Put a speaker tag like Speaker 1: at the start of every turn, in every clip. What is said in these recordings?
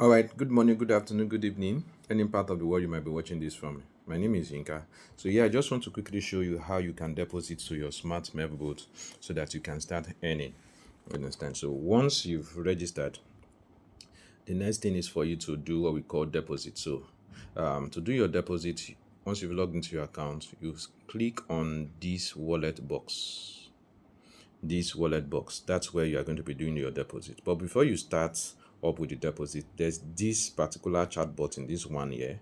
Speaker 1: All right, good morning, good afternoon, good evening. Any part of the world you might be watching this from. My name is Yinka. So yeah, I just want to quickly show you how you can deposit to your Smarts MEV Bot so that you can start earning. You understand? So once you've registered, the next thing is for you to do what we call deposit. So to do your deposit, once you've logged into your account, you click on this wallet box. This wallet box, that's where you are going to be doing your deposit. But before you start up with the deposit, there's this particular chat button, this one here.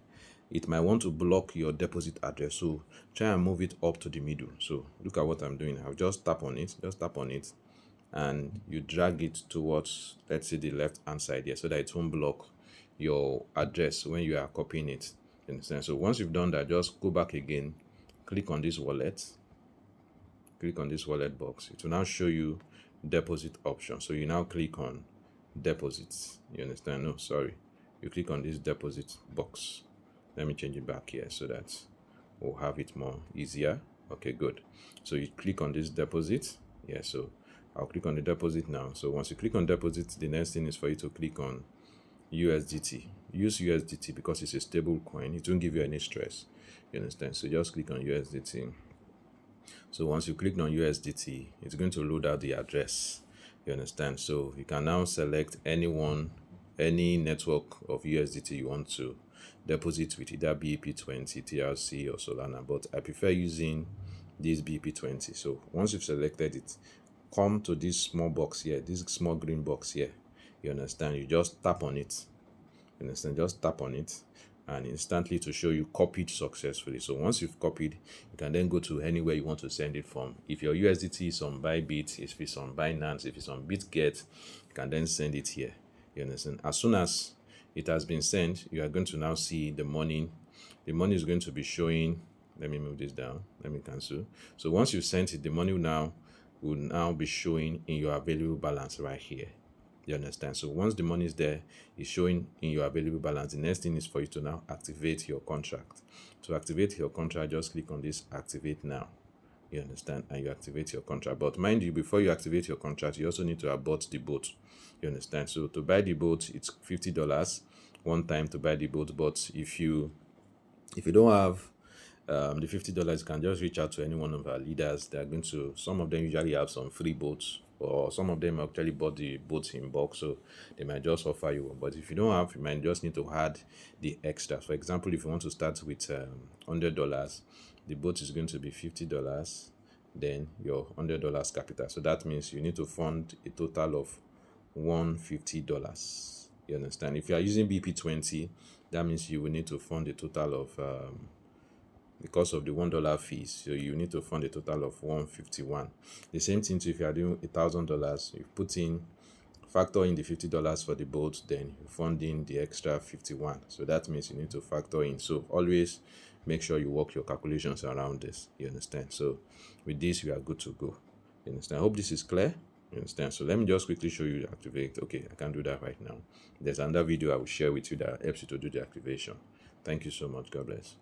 Speaker 1: It might want to block your deposit address, so try and move it up to the middle. So look at what I'm doing. I'll just tap on it, and you drag it towards, let's say, the left hand side here, so that it won't block your address when you are copying it. You understand? So once you've done that, just go back again, click on this wallet, click on this wallet box. It will now show you deposit option. So you now click on deposits. You understand? No, sorry. You click on this deposit box. Let me change it back here so that we'll have it more easier. Okay, good. So you click on this deposit. Yeah, so I'll click on the deposit now. So once you click on deposit, the next thing is for you to click on USDT. Use USDT because it's a stable coin. It won't give you any stress. You understand? So just click on USDT. So once you click on USDT, it's going to load out the address. You understand? So you can now select any network of USDT you want to deposit with, either BP20, TRC, or Solana. But I prefer using this BP20. So once you've selected it, come to this small box here, this small green box here. You understand? You just tap on it. You understand? Just tap on it, and instantly to show you copied successfully. So once you've copied, you can then go to anywhere you want to send it from. If your USDT is on Bybit, if it's on Binance, if it's on BitGet, you can then send it here. You understand? As soon as it has been sent, you are going to now see the money. The money is going to be showing. Let me move this down. Let me cancel. So once you've sent it, the money will now be showing in your available balance right here. You understand? So once the money is there, it's showing in your available balance. The next thing is for you to now activate your contract. To activate your contract, just click on this activate now. You understand? And you activate your contract. But mind you, before you activate your contract, you also need to have bought the boat. You understand? So to buy the boat, it's $50 one time to buy the boat. But if you don't have the $50, you can just reach out to any one of our leaders. They're going to, some of them usually have some free boats, or some of them actually bought the boats in bulk, so they might just offer you one. But if you don't have, you might just need to add the extra. For example, if you want to start with $100, the boat is going to be $50, then your $100 capital. So that means you need to fund a total of $150. You understand? If you are using BP20, that means you will need to fund a total of because of the $1 fees, so you need to fund a total of $151. The same thing if you are doing $1,000, you put in, factor in the $50 for the boat, then you fund in the extra 51. So that means you need to factor in. So always make sure you work your calculations around this. You understand? So with this, you are good to go. You understand? I hope this is clear. You understand? So let me just quickly show you the activate. Okay, I can't do that right now. There's another video I will share with you that helps you to do the activation. Thank you so much. God bless.